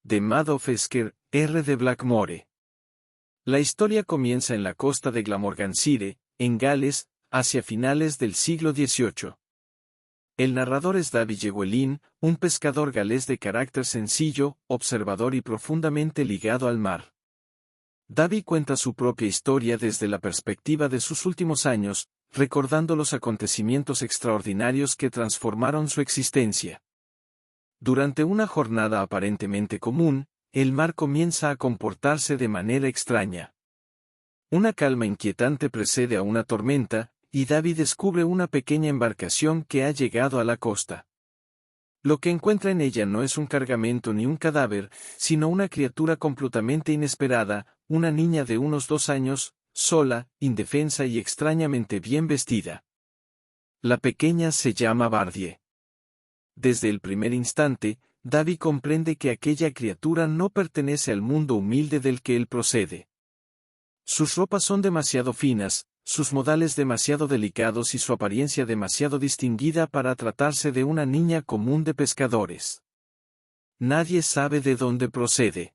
de Madoff Esker, R. de Blackmore. La historia comienza en la costa de Glamorganshire, en Gales, hacia finales del siglo XVIII. El narrador es Davy Llewellyn, un pescador galés de carácter sencillo, observador y profundamente ligado al mar. Davy cuenta su propia historia desde la perspectiva de sus últimos años, recordando los acontecimientos extraordinarios que transformaron su existencia. Durante una jornada aparentemente común, el mar comienza a comportarse de manera extraña. Una calma inquietante precede a una tormenta, y Davy descubre una pequeña embarcación que ha llegado a la costa. Lo que encuentra en ella no es un cargamento ni un cadáver, sino una criatura completamente inesperada, una niña de unos 2 años, sola, indefensa y extrañamente bien vestida. La pequeña se llama Bardie. Desde el primer instante, Davy comprende que aquella criatura no pertenece al mundo humilde del que él procede. Sus ropas son demasiado finas, sus modales demasiado delicados y su apariencia demasiado distinguida para tratarse de una niña común de pescadores. Nadie sabe de dónde procede.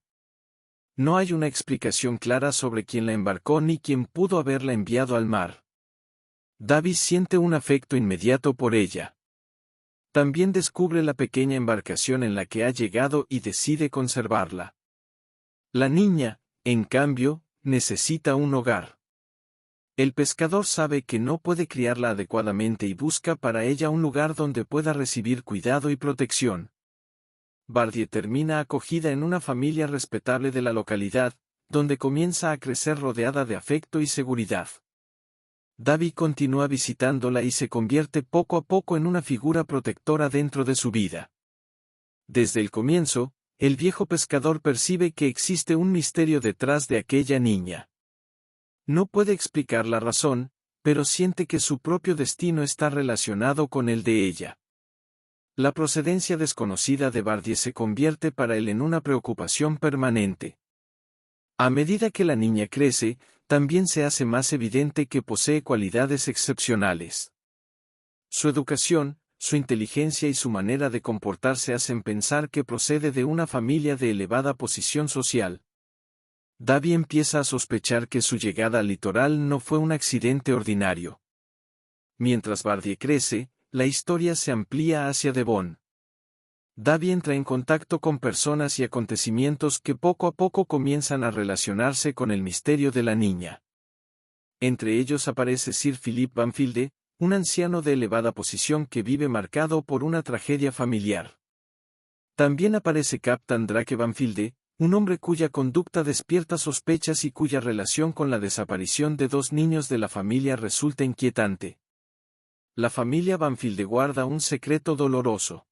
No hay una explicación clara sobre quién la embarcó ni quién pudo haberla enviado al mar. Davy siente un afecto inmediato por ella. También descubre la pequeña embarcación en la que ha llegado y decide conservarla. La niña, en cambio, necesita un hogar. El pescador sabe que no puede criarla adecuadamente y busca para ella un lugar donde pueda recibir cuidado y protección. Bardie termina acogida en una familia respetable de la localidad, donde comienza a crecer rodeada de afecto y seguridad. Davy continúa visitándola y se convierte poco a poco en una figura protectora dentro de su vida. Desde el comienzo, el viejo pescador percibe que existe un misterio detrás de aquella niña. No puede explicar la razón, pero siente que su propio destino está relacionado con el de ella. La procedencia desconocida de Bardie se convierte para él en una preocupación permanente. A medida que la niña crece, también se hace más evidente que posee cualidades excepcionales. Su educación, su inteligencia y su manera de comportarse hacen pensar que procede de una familia de elevada posición social. Davy empieza a sospechar que su llegada al litoral no fue un accidente ordinario. Mientras Bardie crece, la historia se amplía hacia Devon. Davy entra en contacto con personas y acontecimientos que poco a poco comienzan a relacionarse con el misterio de la niña. Entre ellos aparece Sir Philip Banfield, un anciano de elevada posición que vive marcado por una tragedia familiar. También aparece Captain Drake Banfield, un hombre cuya conducta despierta sospechas y cuya relación con la desaparición de 2 niños de la familia resulta inquietante. La familia Banfield guarda un secreto doloroso.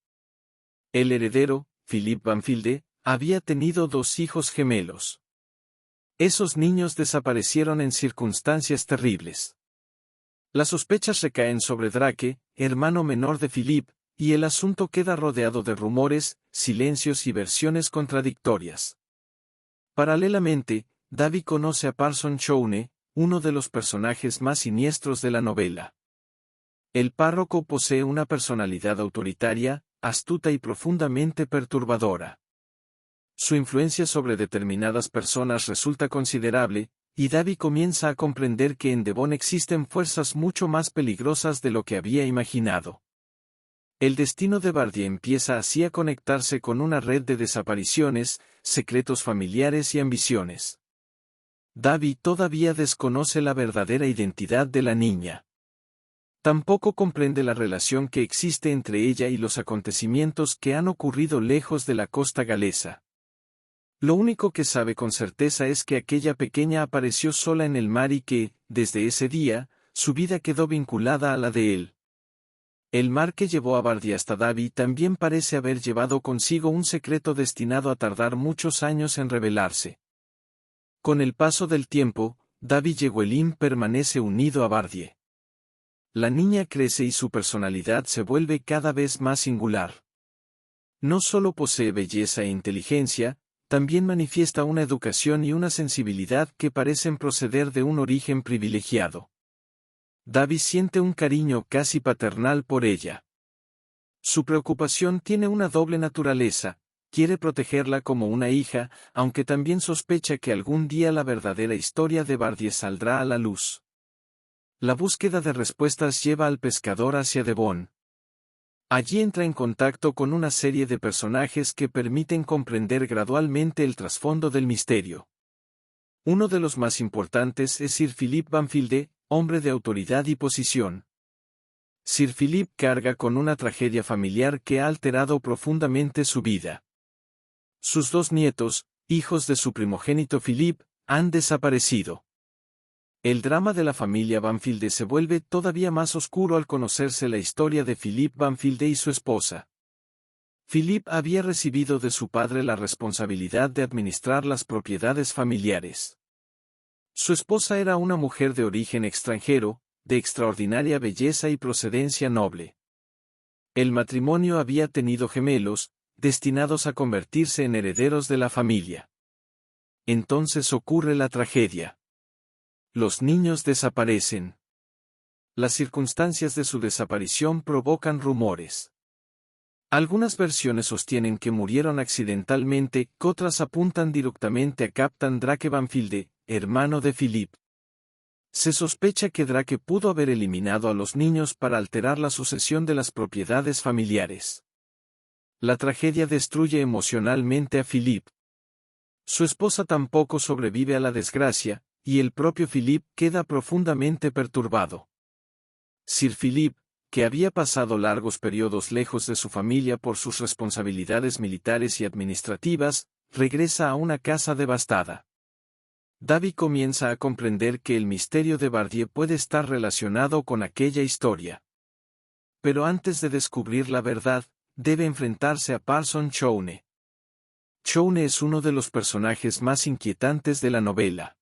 El heredero, Philip Banfield, había tenido 2 hijos gemelos. Esos niños desaparecieron en circunstancias terribles. Las sospechas recaen sobre Drake, hermano menor de Philip, y el asunto queda rodeado de rumores, silencios y versiones contradictorias. Paralelamente, Davy conoce a Parson Chowne, uno de los personajes más siniestros de la novela. El párroco posee una personalidad autoritaria, astuta y profundamente perturbadora. Su influencia sobre determinadas personas resulta considerable, y Davy comienza a comprender que en Devon existen fuerzas mucho más peligrosas de lo que había imaginado. El destino de Bardie empieza así a conectarse con una red de desapariciones, secretos familiares y ambiciones. Davy todavía desconoce la verdadera identidad de la niña. Tampoco comprende la relación que existe entre ella y los acontecimientos que han ocurrido lejos de la costa galesa. Lo único que sabe con certeza es que aquella pequeña apareció sola en el mar y que, desde ese día, su vida quedó vinculada a la de él. El mar que llevó a Bardie hasta Davy también parece haber llevado consigo un secreto destinado a tardar muchos años en revelarse. Con el paso del tiempo, Davy Llewellyn permanece unido a Bardie. La niña crece y su personalidad se vuelve cada vez más singular. No solo posee belleza e inteligencia, también manifiesta una educación y una sensibilidad que parecen proceder de un origen privilegiado. Davy siente un cariño casi paternal por ella. Su preocupación tiene una doble naturaleza, quiere protegerla como una hija, aunque también sospecha que algún día la verdadera historia de Bardier saldrá a la luz. La búsqueda de respuestas lleva al pescador hacia Devon. Allí entra en contacto con una serie de personajes que permiten comprender gradualmente el trasfondo del misterio. Uno de los más importantes es Sir Philip Banfield, hombre de autoridad y posición. Sir Philip carga con una tragedia familiar que ha alterado profundamente su vida. Sus 2 nietos, hijos de su primogénito Philip, han desaparecido. El drama de la familia Banfield se vuelve todavía más oscuro al conocerse la historia de Philip Banfield y su esposa. Philip había recibido de su padre la responsabilidad de administrar las propiedades familiares. Su esposa era una mujer de origen extranjero, de extraordinaria belleza y procedencia noble. El matrimonio había tenido gemelos, destinados a convertirse en herederos de la familia. Entonces ocurre la tragedia. Los niños desaparecen. Las circunstancias de su desaparición provocan rumores. Algunas versiones sostienen que murieron accidentalmente, otras apuntan directamente a Captain Drake Banfield, hermano de Philip. Se sospecha que Drake pudo haber eliminado a los niños para alterar la sucesión de las propiedades familiares. La tragedia destruye emocionalmente a Philip. Su esposa tampoco sobrevive a la desgracia, y el propio Philip queda profundamente perturbado. Sir Philip, que había pasado largos periodos lejos de su familia por sus responsabilidades militares y administrativas, regresa a una casa devastada. Davy comienza a comprender que el misterio de Bardier puede estar relacionado con aquella historia. Pero antes de descubrir la verdad, debe enfrentarse a Parson Chowne. Chowne es uno de los personajes más inquietantes de la novela.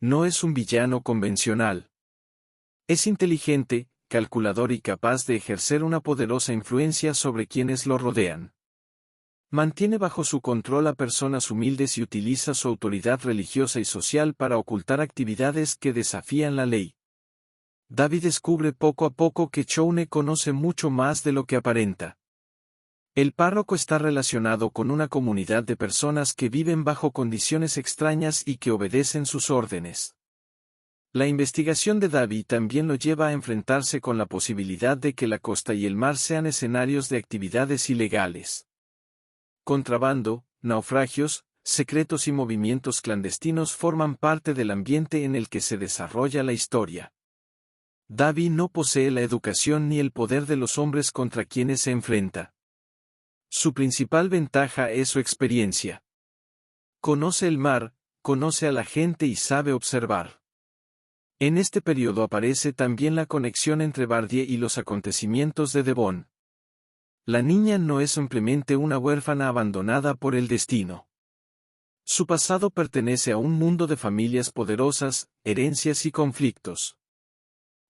No es un villano convencional. Es inteligente, calculador y capaz de ejercer una poderosa influencia sobre quienes lo rodean. Mantiene bajo su control a personas humildes y utiliza su autoridad religiosa y social para ocultar actividades que desafían la ley. Davy descubre poco a poco que Chowne conoce mucho más de lo que aparenta. El párroco está relacionado con una comunidad de personas que viven bajo condiciones extrañas y que obedecen sus órdenes. La investigación de Davy también lo lleva a enfrentarse con la posibilidad de que la costa y el mar sean escenarios de actividades ilegales. Contrabando, naufragios, secretos y movimientos clandestinos forman parte del ambiente en el que se desarrolla la historia. Davy no posee la educación ni el poder de los hombres contra quienes se enfrenta. Su principal ventaja es su experiencia. Conoce el mar, conoce a la gente y sabe observar. En este periodo aparece también la conexión entre Bardier y los acontecimientos de Devon. La niña no es simplemente una huérfana abandonada por el destino. Su pasado pertenece a un mundo de familias poderosas, herencias y conflictos.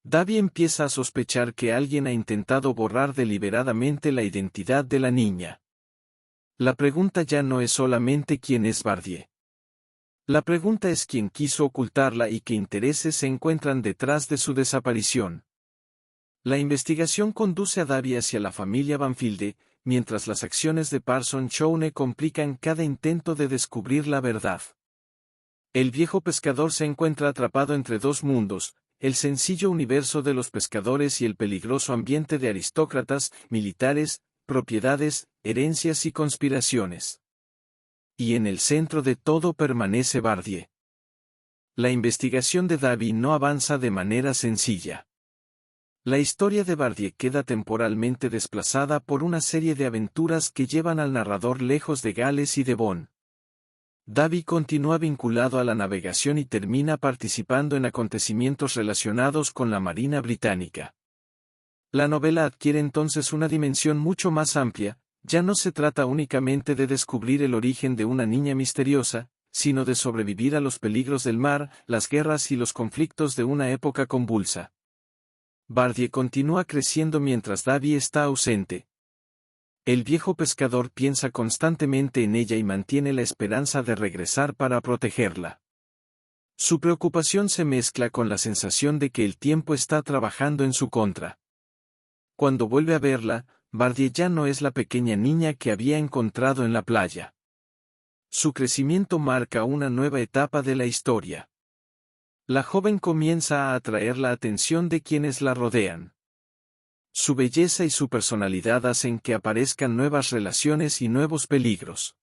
Davy empieza a sospechar que alguien ha intentado borrar deliberadamente la identidad de la niña. La pregunta ya no es solamente quién es Bardier. La pregunta es quién quiso ocultarla y qué intereses se encuentran detrás de su desaparición. La investigación conduce a Davy hacia la familia Banfield, mientras las acciones de Parson Chowne complican cada intento de descubrir la verdad. El viejo pescador se encuentra atrapado entre 2 mundos, el sencillo universo de los pescadores y el peligroso ambiente de aristócratas, militares, propiedades, herencias y conspiraciones. Y en el centro de todo permanece Bardier. La investigación de Davy no avanza de manera sencilla. La historia de Bardier queda temporalmente desplazada por una serie de aventuras que llevan al narrador lejos de Gales y Devon. Davy continúa vinculado a la navegación y termina participando en acontecimientos relacionados con la Marina Británica. La novela adquiere entonces una dimensión mucho más amplia, ya no se trata únicamente de descubrir el origen de una niña misteriosa, sino de sobrevivir a los peligros del mar, las guerras y los conflictos de una época convulsa. Bardier continúa creciendo mientras Davy está ausente. El viejo pescador piensa constantemente en ella y mantiene la esperanza de regresar para protegerla. Su preocupación se mezcla con la sensación de que el tiempo está trabajando en su contra. Cuando vuelve a verla, Bardie ya no es la pequeña niña que había encontrado en la playa. Su crecimiento marca una nueva etapa de la historia. La joven comienza a atraer la atención de quienes la rodean. Su belleza y su personalidad hacen que aparezcan nuevas relaciones y nuevos peligros.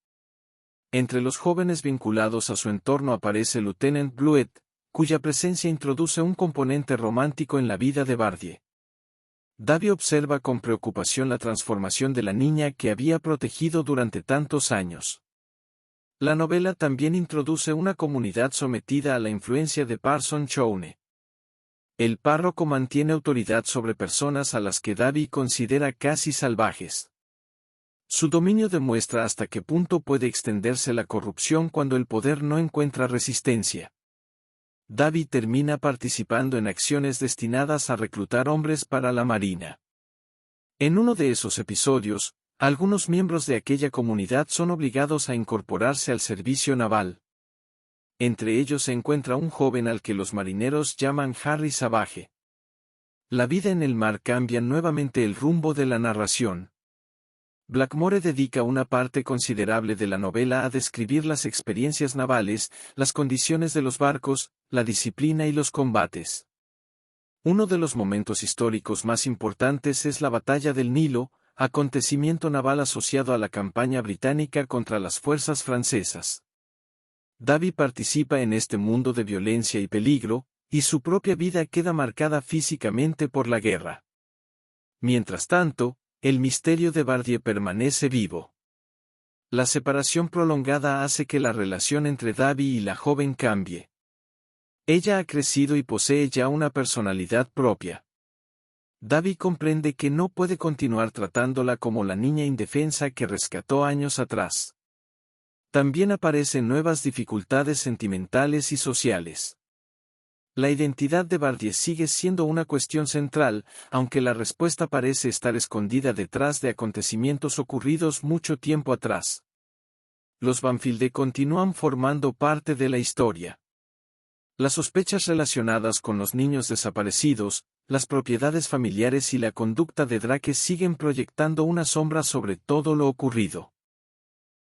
Entre los jóvenes vinculados a su entorno aparece Lieutenant Bluet, cuya presencia introduce un componente romántico en la vida de Bardie. Davy observa con preocupación la transformación de la niña que había protegido durante tantos años. La novela también introduce una comunidad sometida a la influencia de Parson Chowne. El párroco mantiene autoridad sobre personas a las que Davy considera casi salvajes. Su dominio demuestra hasta qué punto puede extenderse la corrupción cuando el poder no encuentra resistencia. Davy termina participando en acciones destinadas a reclutar hombres para la marina. En uno de esos episodios, algunos miembros de aquella comunidad son obligados a incorporarse al servicio naval. Entre ellos se encuentra un joven al que los marineros llaman Harry Savage. La vida en el mar cambia nuevamente el rumbo de la narración. Blackmore dedica una parte considerable de la novela a describir las experiencias navales, las condiciones de los barcos, la disciplina y los combates. Uno de los momentos históricos más importantes es la Batalla del Nilo, acontecimiento naval asociado a la campaña británica contra las fuerzas francesas. Davy participa en este mundo de violencia y peligro, y su propia vida queda marcada físicamente por la guerra. Mientras tanto, el misterio de Bardie permanece vivo. La separación prolongada hace que la relación entre Davy y la joven cambie. Ella ha crecido y posee ya una personalidad propia. Davy comprende que no puede continuar tratándola como la niña indefensa que rescató años atrás. También aparecen nuevas dificultades sentimentales y sociales. La identidad de Bardie sigue siendo una cuestión central, aunque la respuesta parece estar escondida detrás de acontecimientos ocurridos mucho tiempo atrás. Los Banfield continúan formando parte de la historia. Las sospechas relacionadas con los niños desaparecidos, las propiedades familiares y la conducta de Drake siguen proyectando una sombra sobre todo lo ocurrido.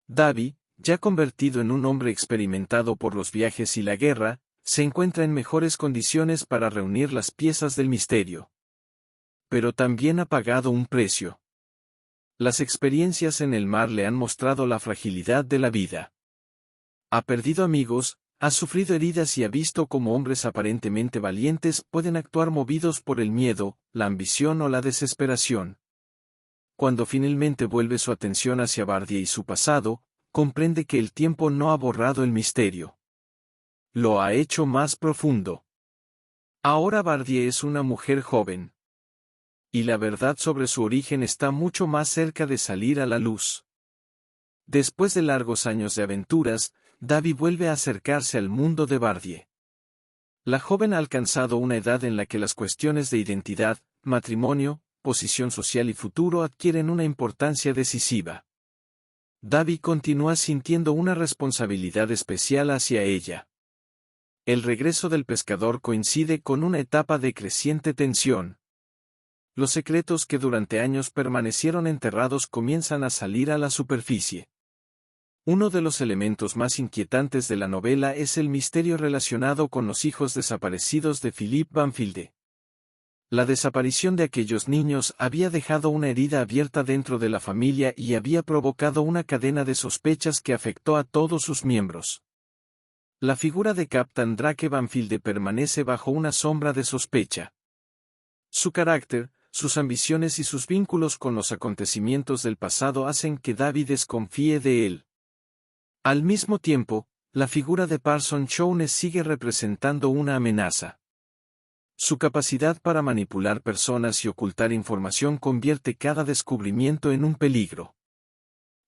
Davy, ya convertido en un hombre experimentado por los viajes y la guerra, se encuentra en mejores condiciones para reunir las piezas del misterio. Pero también ha pagado un precio. Las experiencias en el mar le han mostrado la fragilidad de la vida. Ha perdido amigos, ha sufrido heridas y ha visto cómo hombres aparentemente valientes pueden actuar movidos por el miedo, la ambición o la desesperación. Cuando finalmente vuelve su atención hacia Bardie y su pasado, comprende que el tiempo no ha borrado el misterio. Lo ha hecho más profundo. Ahora Bardie es una mujer joven. Y la verdad sobre su origen está mucho más cerca de salir a la luz. Después de largos años de aventuras, Davy vuelve a acercarse al mundo de Bardie. La joven ha alcanzado una edad en la que las cuestiones de identidad, matrimonio, posición social y futuro adquieren una importancia decisiva. Davy continúa sintiendo una responsabilidad especial hacia ella. El regreso del pescador coincide con una etapa de creciente tensión. Los secretos que durante años permanecieron enterrados comienzan a salir a la superficie. Uno de los elementos más inquietantes de la novela es el misterio relacionado con los hijos desaparecidos de Philip Banfield. La desaparición de aquellos niños había dejado una herida abierta dentro de la familia y había provocado una cadena de sospechas que afectó a todos sus miembros. La figura de Captain Drake Banfield permanece bajo una sombra de sospecha. Su carácter, sus ambiciones y sus vínculos con los acontecimientos del pasado hacen que Davy desconfíe de él. Al mismo tiempo, la figura de Parson Chowne sigue representando una amenaza. Su capacidad para manipular personas y ocultar información convierte cada descubrimiento en un peligro.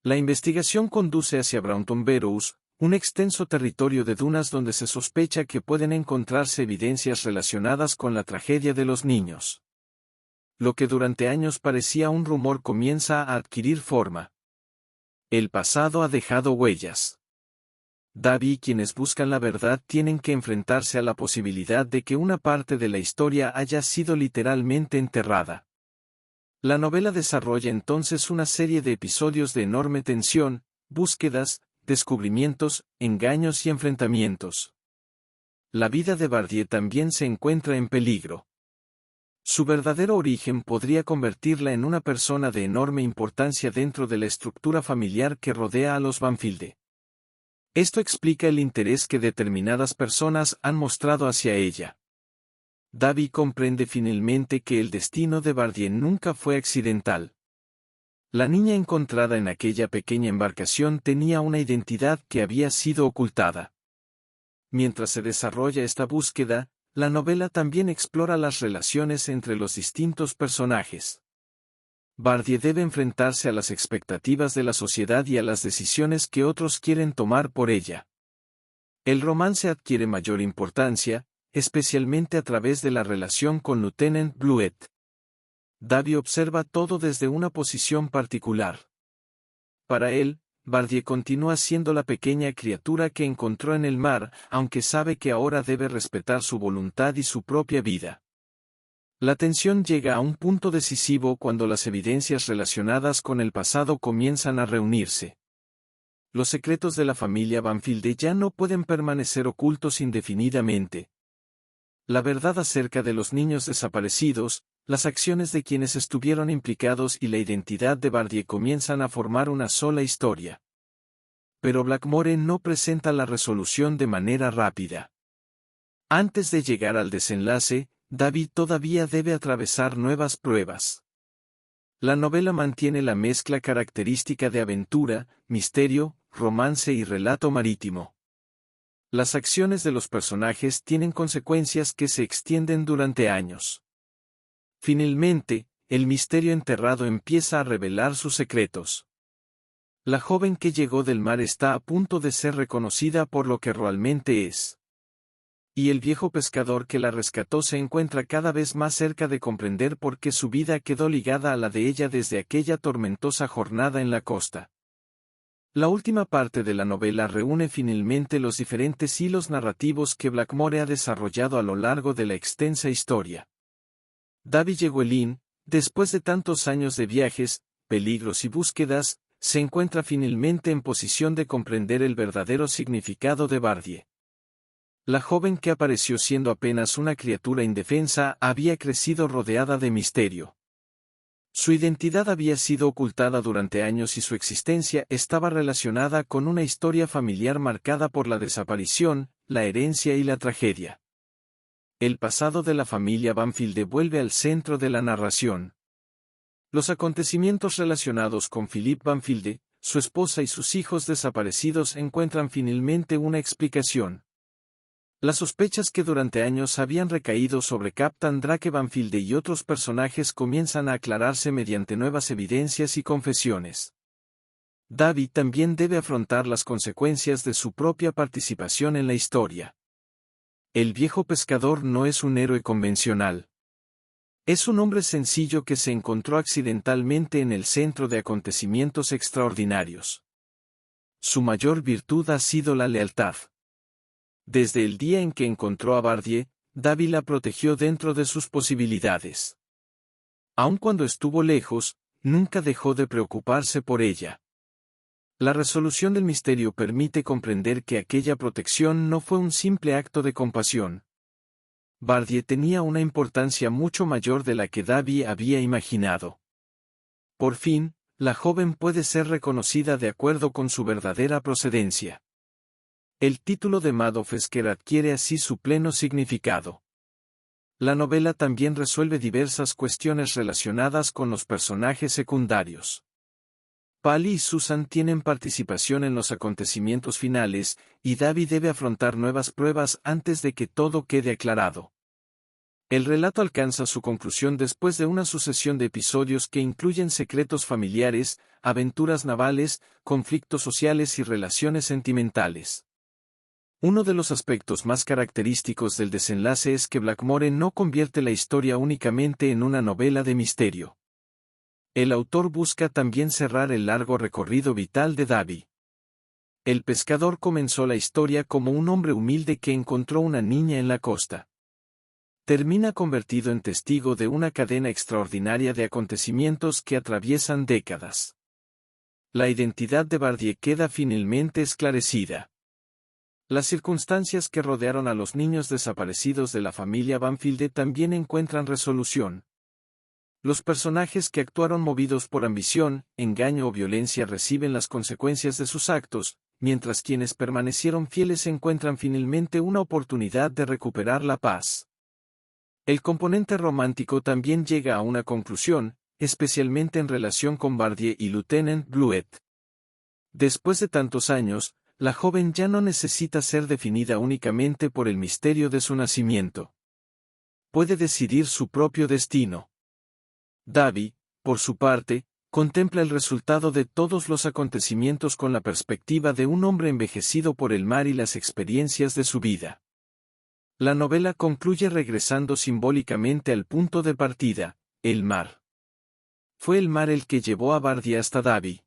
La investigación conduce hacia Braunton Burrows, un extenso territorio de dunas donde se sospecha que pueden encontrarse evidencias relacionadas con la tragedia de los niños. Lo que durante años parecía un rumor comienza a adquirir forma. El pasado ha dejado huellas. Davy y quienes buscan la verdad tienen que enfrentarse a la posibilidad de que una parte de la historia haya sido literalmente enterrada. La novela desarrolla entonces una serie de episodios de enorme tensión, búsquedas, descubrimientos, engaños y enfrentamientos. La vida de Bardier también se encuentra en peligro. Su verdadero origen podría convertirla en una persona de enorme importancia dentro de la estructura familiar que rodea a los Banfield. Esto explica el interés que determinadas personas han mostrado hacia ella. Davy comprende finalmente que el destino de Bardier nunca fue accidental. La niña encontrada en aquella pequeña embarcación tenía una identidad que había sido ocultada. Mientras se desarrolla esta búsqueda, la novela también explora las relaciones entre los distintos personajes. Bardier debe enfrentarse a las expectativas de la sociedad y a las decisiones que otros quieren tomar por ella. El romance adquiere mayor importancia, especialmente a través de la relación con Lieutenant Bluet. Davy observa todo desde una posición particular. Para él, Bardier continúa siendo la pequeña criatura que encontró en el mar, aunque sabe que ahora debe respetar su voluntad y su propia vida. La tensión llega a un punto decisivo cuando las evidencias relacionadas con el pasado comienzan a reunirse. Los secretos de la familia Banfield ya no pueden permanecer ocultos indefinidamente. La verdad acerca de los niños desaparecidos, las acciones de quienes estuvieron implicados y la identidad de Bardier comienzan a formar una sola historia. Pero Blackmore no presenta la resolución de manera rápida. Antes de llegar al desenlace, David todavía debe atravesar nuevas pruebas. La novela mantiene la mezcla característica de aventura, misterio, romance y relato marítimo. Las acciones de los personajes tienen consecuencias que se extienden durante años. Finalmente, el misterio enterrado empieza a revelar sus secretos. La joven que llegó del mar está a punto de ser reconocida por lo que realmente es. Y el viejo pescador que la rescató se encuentra cada vez más cerca de comprender por qué su vida quedó ligada a la de ella desde aquella tormentosa jornada en la costa. La última parte de la novela reúne finalmente los diferentes hilos narrativos que Blackmore ha desarrollado a lo largo de la extensa historia. Davy Llewellyn, después de tantos años de viajes, peligros y búsquedas, se encuentra finalmente en posición de comprender el verdadero significado de Bardier. La joven que apareció siendo apenas una criatura indefensa había crecido rodeada de misterio. Su identidad había sido ocultada durante años y su existencia estaba relacionada con una historia familiar marcada por la desaparición, la herencia y la tragedia. El pasado de la familia Banfield vuelve al centro de la narración. Los acontecimientos relacionados con Philip Banfield, su esposa y sus hijos desaparecidos encuentran finalmente una explicación. Las sospechas que durante años habían recaído sobre Captain Drake Banfield y otros personajes comienzan a aclararse mediante nuevas evidencias y confesiones. Davy también debe afrontar las consecuencias de su propia participación en la historia. El viejo pescador no es un héroe convencional. Es un hombre sencillo que se encontró accidentalmente en el centro de acontecimientos extraordinarios. Su mayor virtud ha sido la lealtad. Desde el día en que encontró a Bardier, Davy la protegió dentro de sus posibilidades. Aun cuando estuvo lejos, nunca dejó de preocuparse por ella. La resolución del misterio permite comprender que aquella protección no fue un simple acto de compasión. Bardier tenía una importancia mucho mayor de la que Davy había imaginado. Por fin, la joven puede ser reconocida de acuerdo con su verdadera procedencia. El título de Madoff Esker adquiere así su pleno significado. La novela también resuelve diversas cuestiones relacionadas con los personajes secundarios. Pally y Susan tienen participación en los acontecimientos finales, y Davy debe afrontar nuevas pruebas antes de que todo quede aclarado. El relato alcanza su conclusión después de una sucesión de episodios que incluyen secretos familiares, aventuras navales, conflictos sociales y relaciones sentimentales. Uno de los aspectos más característicos del desenlace es que Blackmore no convierte la historia únicamente en una novela de misterio. El autor busca también cerrar el largo recorrido vital de Davy. El pescador comenzó la historia como un hombre humilde que encontró una niña en la costa. termina convertido en testigo de una cadena extraordinaria de acontecimientos que atraviesan décadas. La identidad de Bardier queda finalmente esclarecida. Las circunstancias que rodearon a los niños desaparecidos de la familia Banfield también encuentran resolución. Los personajes que actuaron movidos por ambición, engaño o violencia reciben las consecuencias de sus actos, mientras quienes permanecieron fieles encuentran finalmente una oportunidad de recuperar la paz. El componente romántico también llega a una conclusión, especialmente en relación con Bardier y Lieutenant Bluet. Después de tantos años, la joven ya no necesita ser definida únicamente por el misterio de su nacimiento. Puede decidir su propio destino. Davy, por su parte, contempla el resultado de todos los acontecimientos con la perspectiva de un hombre envejecido por el mar y las experiencias de su vida. La novela concluye regresando simbólicamente al punto de partida, el mar. Fue el mar el que llevó a Bardier hasta Davy.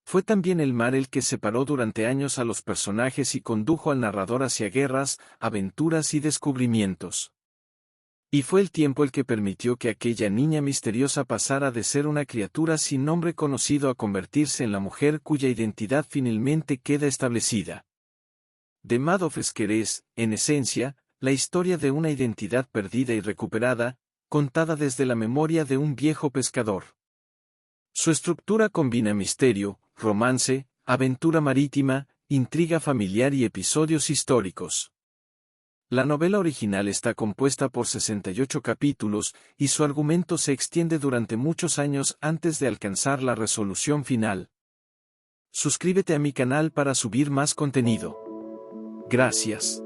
Fue también el mar el que separó durante años a los personajes y condujo al narrador hacia guerras, aventuras y descubrimientos. Y fue el tiempo el que permitió que aquella niña misteriosa pasara de ser una criatura sin nombre conocido a convertirse en la mujer cuya identidad finalmente queda establecida. The Madoffsker es, en esencia, la historia de una identidad perdida y recuperada, contada desde la memoria de un viejo pescador. Su estructura combina misterio, romance, aventura marítima, intriga familiar y episodios históricos. La novela original está compuesta por 68 capítulos, y su argumento se extiende durante muchos años antes de alcanzar la resolución final. Suscríbete a mi canal para subir más contenido. Gracias.